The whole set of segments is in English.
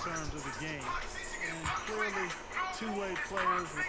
terms of the game. And clearly, two-way players with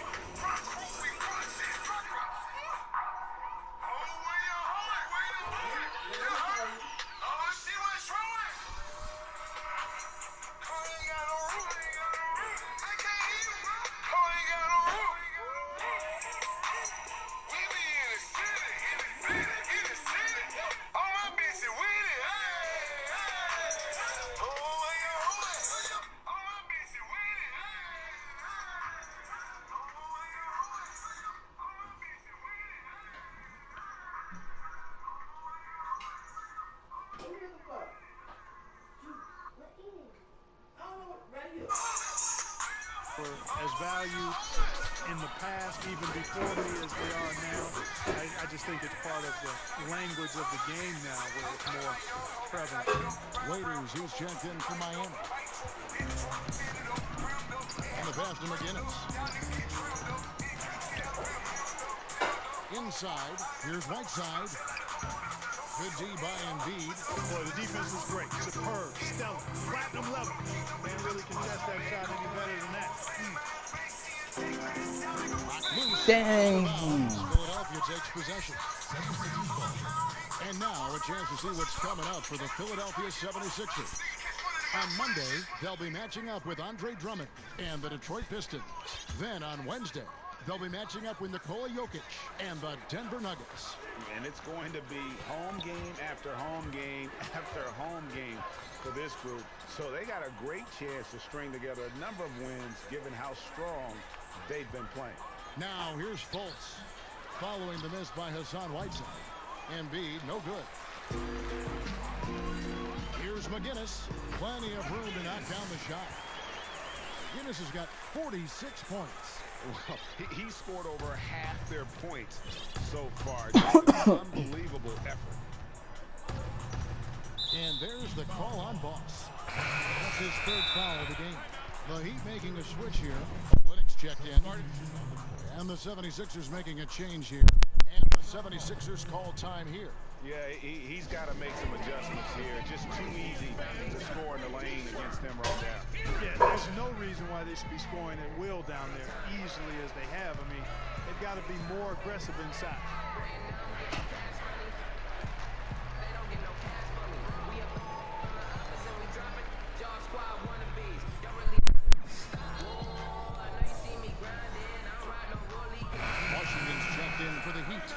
as valued in the past, even before me, as they are now. I just think it's part of the language of the game now where it's more prevalent. Waiters, who's checked in for Miami. And the pass to McGinnis. Inside, here's Whiteside. Good D by Embiid. Boy, the defense was great. Superb, stellar, platinum level. Can't really contest that shot any better than that. Dang. Philadelphia takes possession. And now a chance to see what's coming up for the Philadelphia 76ers. On Monday, they'll be matching up with Andre Drummond and the Detroit Pistons. Then on Wednesday, they'll be matching up with Nikola Jokic and the Denver Nuggets. And it's going to be home game after home game after home game for this group. So they got a great chance to string together a number of wins given how strong they've been playing. Now here's Fultz. Following the miss by Hassan Whiteside. Embiid, no good. Here's McGinnis. Plenty of room to knock down the shot. McGinnis has got 46 points. Well, he scored over half their points so far. Just an unbelievable effort. And there's the call on Boss. That's his third foul of the game. The Heat making a switch here. Linux checked in. And the 76ers making a change here. And the 76ers call time here. Yeah, he's got to make some adjustments here. Just too easy to score in the lane against them right now. Yeah, there's no reason why they should be scoring at will down there easily as they have. I mean, they've got to be more aggressive inside. Washington's checked in for the Heat.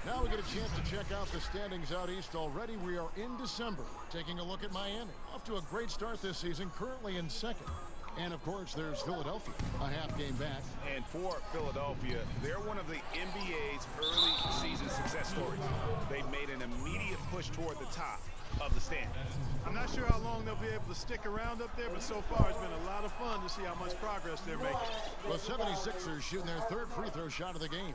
Now we get a chance to check out the standings out east already. We are in December. Taking a look at Miami. Off to a great start this season, currently in second. And, of course, there's Philadelphia, a half game back. And for Philadelphia, they're one of the NBA's early season success stories. They've made an immediate push toward the top of the standings. I'm not sure how long they'll be able to stick around up there, but so far it's been a lot of fun to see how much progress they're making. The 76ers shooting their third free throw shot of the game.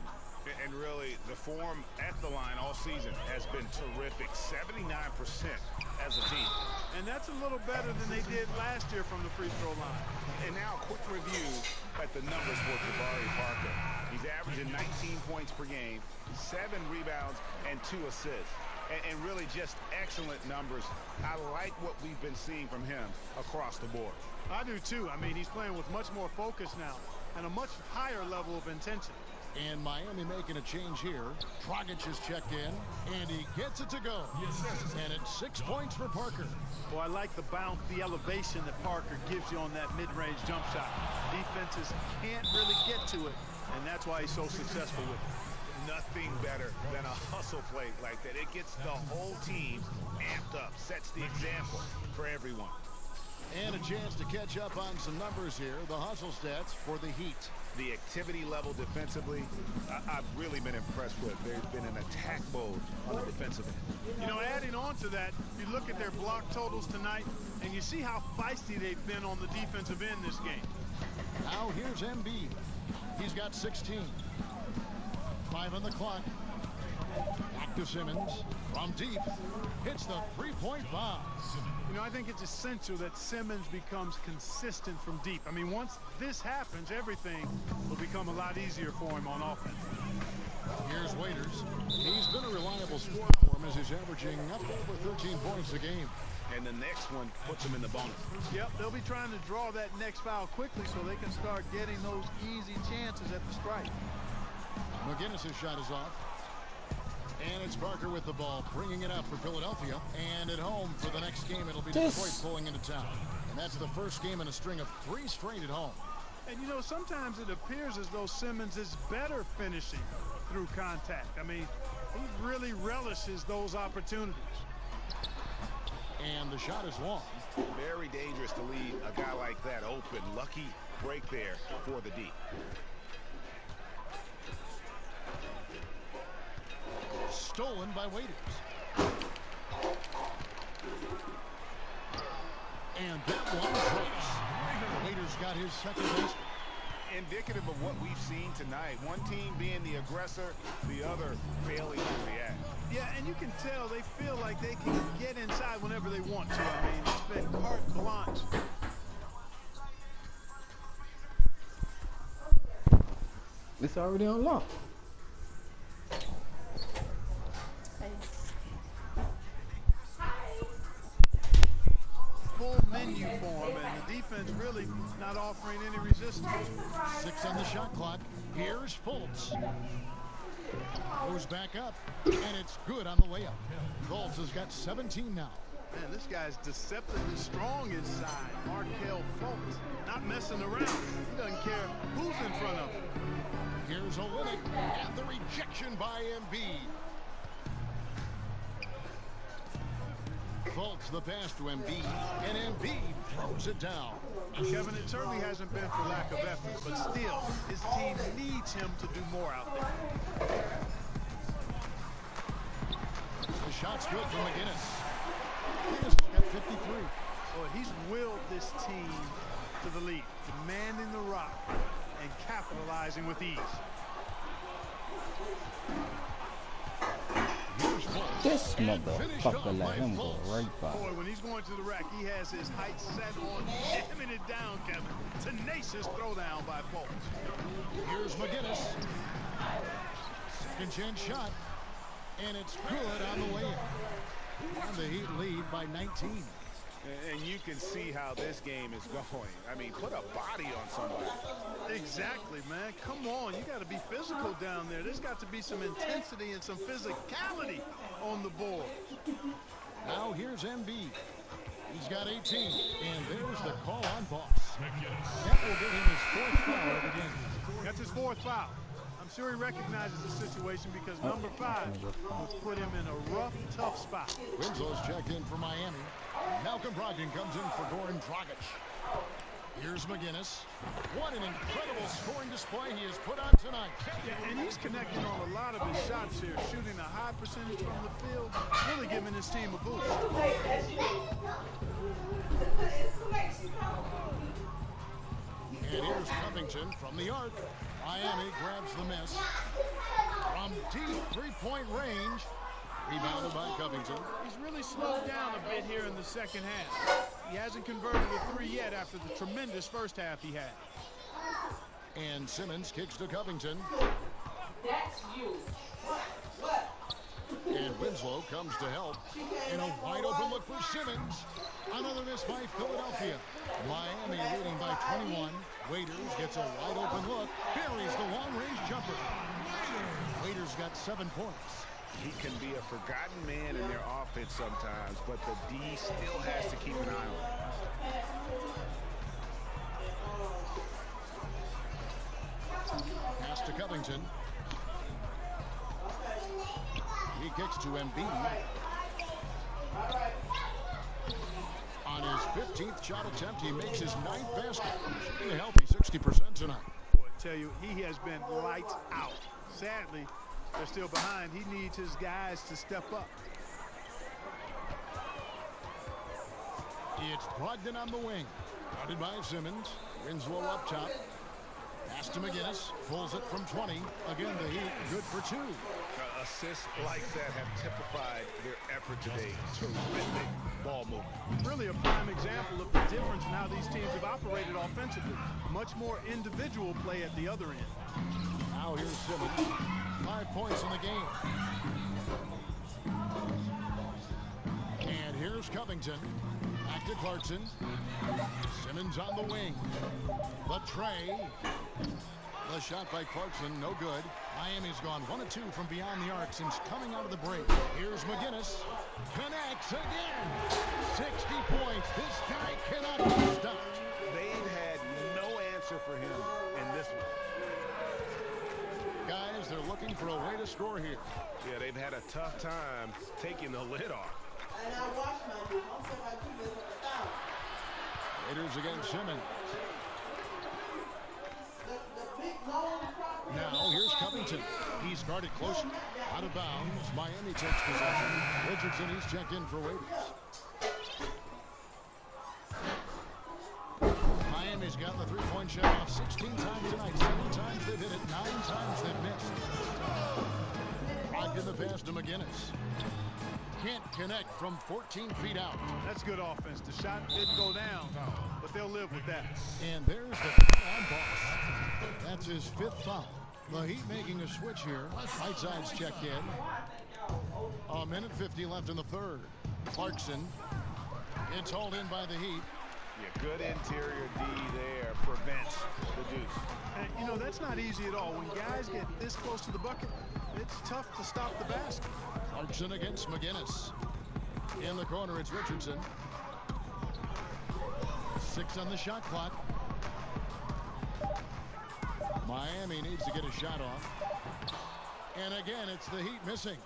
And really, the form at the line all season has been terrific. 79% as a team. And that's a little better than they did last year from the free throw line. And now a quick review at the numbers for Jabari Parker. He's averaging 19 points per game, 7 rebounds, and 2 assists. And really just excellent numbers. I like what we've been seeing from him across the board. I do too. I mean, he's playing with much more focus now and a much higher level of intensity. And Miami making a change here. Dragic is checked in, and he gets it to go. And it's 6 points for Parker. Well, I like the bounce, the elevation that Parker gives you on that mid-range jump shot. Defenses can't really get to it, and that's why he's so successful with it. Nothing better than a hustle play like that. It gets the whole team amped up, sets the example for everyone. And a chance to catch up on some numbers here. The hustle stats for the Heat. The activity level defensively, I've really been impressed with. There's been an attack mode on the defensive end. You know, adding on to that, you look at their block totals tonight, and you see how feisty they've been on the defensive end this game. Now here's Embiid. He's got 16. 5 on the clock. Back to Simmons. From deep. Hits the three-point bomb. You know, I think it's essential that Simmons becomes consistent from deep. I mean, once this happens, everything will become a lot easier for him on offense. Here's Waiters. He's been a reliable scorer for him as he's averaging up over 13 points a game. and the next one puts them in the bonus. Yep, they'll be trying to draw that next foul quickly so they can start getting those easy chances at the strike. McGinnis' shot is off. And it's Parker with the ball, bringing it up for Philadelphia. And at home for the next game, it'll be Detroit pulling into town. And that's the first game in a string of 3 straight at home. And, you know, sometimes it appears as though Simmons is better finishing through contact. I mean, he really relishes those opportunities. And the shot is long. Very dangerous to leave a guy like that open. Lucky break there for the D. Stolen by Waiters. And that one drops. Waiters got his second basket. Indicative of what we've seen tonight. One team being the aggressor, the other failing to react. Yeah, and you can tell they feel like they can get inside whenever they want to. I mean, it's been carte blanche. It's already unlocked. Full menu for him, and the defense really not offering any resistance. 6 on the shot clock. Here's Fultz. Goes back up, and it's good on the layup. Fultz has got 17 now. Man, this guy's deceptively strong inside. Markelle Fultz, not messing around. He doesn't care who's in front of him. Here's Olynyk, and the rejection by Embiid. Fultz the pass to Embiid, and Embiid throws it down. Kevin, it certainly hasn't been for lack of effort, but still, his team needs him to do more out there. The shot's good from McGinnis. McGinnis has got 53. Boy, he's willed this team to the lead, demanding the rock and capitalizing with ease. This motherfucker let him go right by. Boy, when he's going to the rack, he has his height set on jamming it down, Kevin. Tenacious throwdown by Fultz. Here's McGinnis. Second chance shot. And it's good on the way in. And the Heat lead by 19. And you can see how this game is going. I mean, put a body on somebody. Exactly, man. Come on. You got to be physical down there. There's got to be some intensity and some physicality on the board. Now here's Embiid. He's got 18. And there's the call on Boss. That will give him his 4th foul of the game. That's his 4th foul. I'm sure he recognizes the situation because number 5 has put him in a rough, tough spot. Winslow's checked in for Miami. Malcolm Brogdon comes in for Goran Dragic. Here's McGinnis. What an incredible scoring display he has put on tonight. Yeah, and he's connecting on a lot of his shots here, shooting a high percentage from the field, really giving his team a boost. And here's Covington from the arc. Miami grabs the miss. From deep three-point range. Rebounded by Covington. He's really slowed down a bit here in the second half. He hasn't converted a 3 yet after the tremendous first half he had. And Simmons kicks to Covington. That's you. And Winslow comes to help. And a wide open look for Simmons. Another miss by Philadelphia. Miami leading by 21. Waiters gets a wide open look. Buries the long-range jumper. Waiters got 7 points. He can be a forgotten man in their offense sometimes, but the D still has to keep an eye on him. Pass to Covington. He kicks to Embiid. On his 15th shot attempt, he makes his 9th basket. Shooting a healthy 60% tonight. Boy, I tell you, he has been lights out. Sadly, they're still behind. He needs his guys to step up. It's Brogdon on the wing. Guarded by Simmons. Winslow up top. Pass to McGinnis. Pulls it from 20. Again, the Heat good for 2. Assists like that have typified their effort today. Terrific ball movement. Really a prime example of the difference in how these teams have operated offensively. Much more individual play at the other end. Now here's Simmons. 5 points in the game. And here's Here's Covington. Back to Clarkson. Simmons on the wing. The tray. The shot by Clarkson, no good. Miami's gone 1 of 2 from beyond the arc since coming out of the break. Here's McGinnis. Connects again. 60 points. This guy cannot be stopped. They've had no answer for him in this one. Guys, they're looking for a way to score here. Yeah, they've had a tough time taking the lid off. Raiders against Simmons. Now here's Covington. He's guarded close. Out of bounds. Miami takes possession. Richardson, he's checked in for waivers. Miami's gotten the three-point shot off 16 times tonight. 7 times they've hit it. 9 times they've missed. Blocked in the pass to McGinnis. Can't connect from 14 feet out. That's good offense. The shot didn't go down, but they'll live with that. And there's the foul on Boss. That's his 5th foul. The Heat making a switch here. Whiteside's checked in. A minute 50 left in the third. Clarkson. It's hauled in by the Heat. Yeah, good interior D there prevents the deuce. And, you know, that's not easy at all. When guys get this close to the bucket, it's tough to stop the basket. Clarkson against McGinnis. In the corner, it's Richardson. 6 on the shot clock. Miami needs to get a shot off. And again, it's the Heat missing.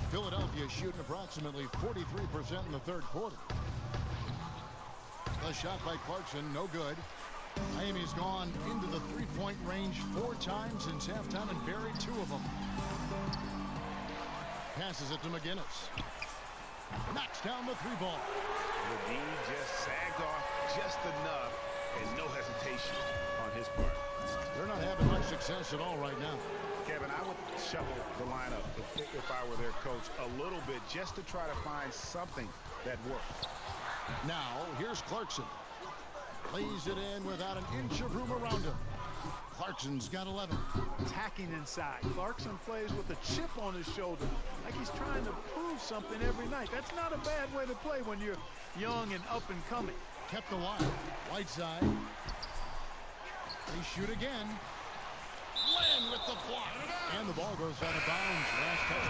Philadelphia shooting approximately 43% in the third quarter. The shot by Clarkson, no good. Miami's gone into the three-point range 4 times since halftime and buried 2 of them. Passes it to McGinnis. Knocks down the 3-ball. The D just sagged off just enough and no hesitation on his part. They're not having much success at all right now. Kevin, I would shuffle the lineup if I were their coach a little bit just to try to find something that works. Now, here's Clarkson. Lays it in without an inch of room around him. Clarkson's got 11. Attacking inside. Clarkson plays with a chip on his shoulder, like he's trying to prove something every night. That's not a bad way to play when you're young and up and coming. Kept alive. Whiteside. They shoot again. Len with the block. And the ball goes out of bounds. Last touch.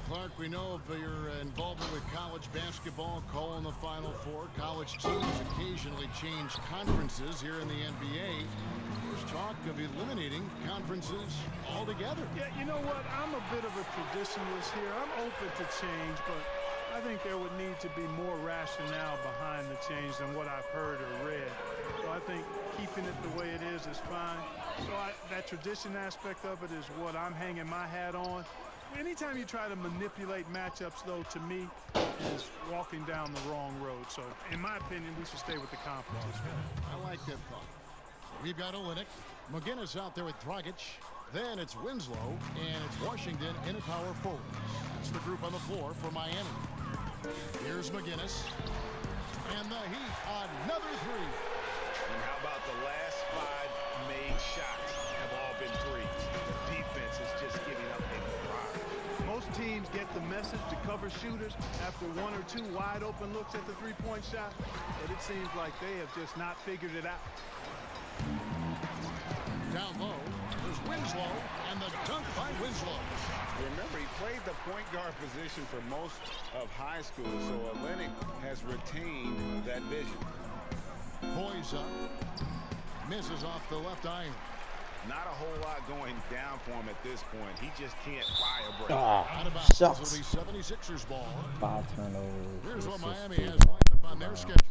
Clark, we know of your involvement with college basketball, calling the Final Four. College teams occasionally change conferences here in the NBA. There's talk of eliminating conferences altogether. Yeah, you know what? I'm a bit of a traditionalist here. I'm open to change, but I think there would need to be more rationale behind the change than what I've heard or read. So I think keeping it the way it is fine. So that tradition aspect of it is what I'm hanging my hat on. Anytime you try to manipulate matchups, though, to me, is walking down the wrong road. So, in my opinion, we should stay with the conferences. I like that thought. We've got Olynyk. McGinnis out there with Dragic. Then it's Winslow, and it's Washington in a power forward. That's the group on the floor for Miami. Here's McGinnis. And the Heat, another 3. And how about the last 5 made shots have all been threes? The defense is just giving up a drive. Most teams get the message to cover shooters after 1 or 2 wide open looks at the three-point shot, but it seems like they have just not figured it out. Down low, there's Winslow, and the dunk by Winslow. Remember, he played the point guard position for most of high school, so Olynyk has retained that vision. Poise up. Misses off the left iron. Not a whole lot going down for him at this point. He just can't buy a break. Out of bounds. Shucks. It'll be 76ers ball. 5 turnovers. Here's what This is Miami stupid. has lined up on their schedule.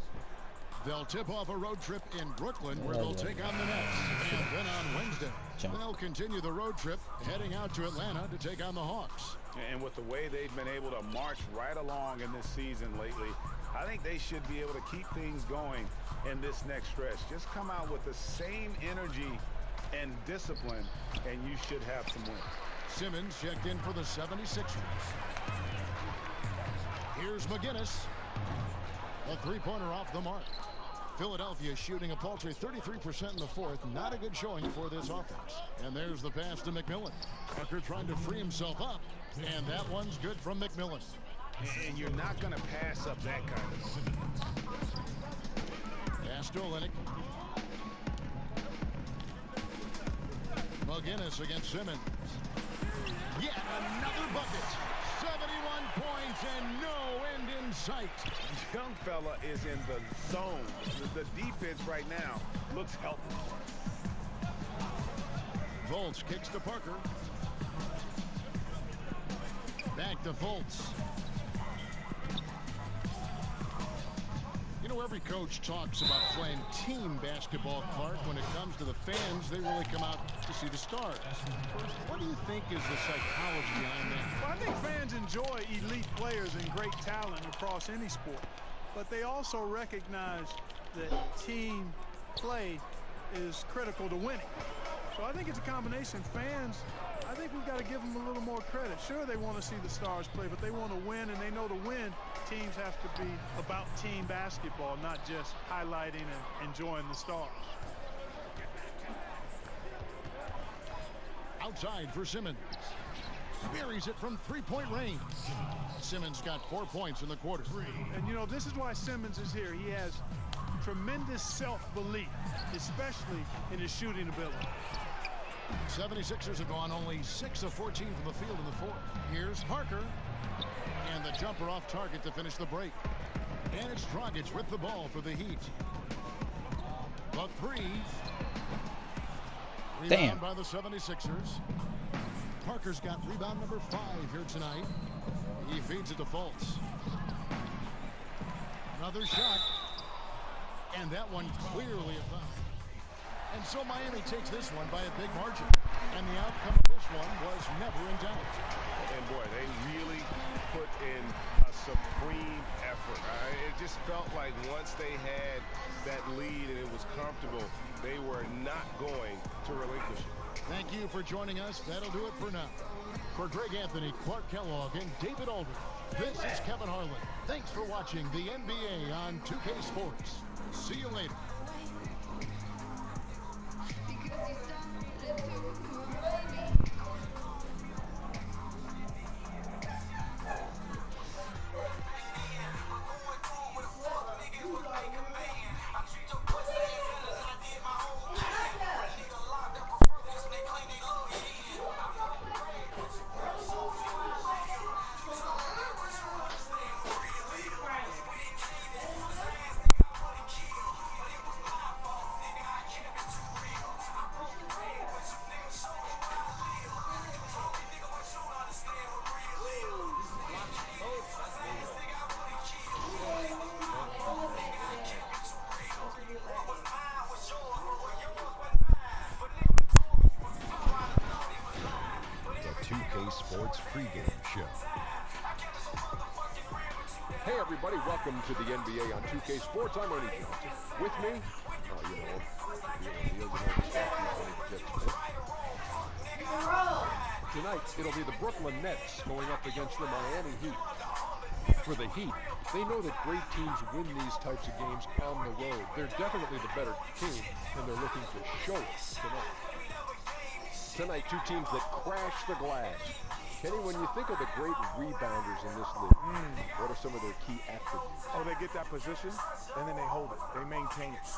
They'll tip off a road trip in Brooklyn where they'll take on the Nets. And then on Wednesday, they'll continue the road trip heading out to Atlanta to take on the Hawks. And with the way they've been able to march right along in this season lately, I think they should be able to keep things going in this next stretch. Just come out with the same energy and discipline, and you should have some wins. Simmons checked in for the 76ers. Here's McGinnis. A three-pointer off the mark. Philadelphia shooting a paltry 33% in the fourth. Not a good showing for this offense. And there's the pass to McMillan. Parker trying to free himself up. And that one's good from McMillan. And you're not going to pass up that kind of. Pass to Olynyk. McGinnis against Simmons. Yet another bucket. 71 points and no end in sight. Young fella is in the zone. The defense right now looks healthy. Fultz kicks to Parker. Back to Fultz. You know, every coach talks about playing team basketball, Clark. When it comes to the fans, they really come out to see the stars. What do you think is the psychology behind that? Well, I think fans enjoy elite players and great talent across any sport. But they also recognize that team play is critical to winning. So I think it's a combination. Fans, I think we've got to give them a little more credit. Sure, they want to see the stars play, but they want to win, and they know to win, teams have to be about team basketball, not just highlighting and enjoying the stars. Outside for Simmons. Buries it from three-point range. Simmons got 4 points in the quarter. And, you know, this is why Simmons is here. He has tremendous self-belief, especially in his shooting ability. 76ers have gone only 6 of 14 from the field in the fourth. Here's Parker. And the jumper off target to finish the break. And it's Dragic with the ball for the Heat. The three. Rebound by the 76ers. Parker's got rebound number 5 here tonight. He feeds it to Fultz. Another shot. And that one clearly a foul. And so Miami takes this one by a big margin. And the outcome of this one was never in doubt. And boy, they really put in a supreme effort. It just felt like once they had that lead and it was comfortable, they were not going to relinquish it. Thank you for joining us. That'll do it for now. For Greg Anthony, Clark Kellogg, and David Aldridge, this is Kevin Harlan. Thanks for watching the NBA on 2K Sports. See you later. Sports pregame show. Hey everybody, welcome to the NBA on 2K Sports. I'm Ernie Johnson. With me, tonight it'll be the Brooklyn Nets going up against the Miami Heat. For the Heat, they know that great teams win these types of games on the road. They're definitely the better team, and they're looking to show it tonight. Tonight, two teams that crash the glass. Kenny, when you think of the great rebounders in this league, what are some of their key attributes? Oh, they get that position, and then they hold it. They maintain it.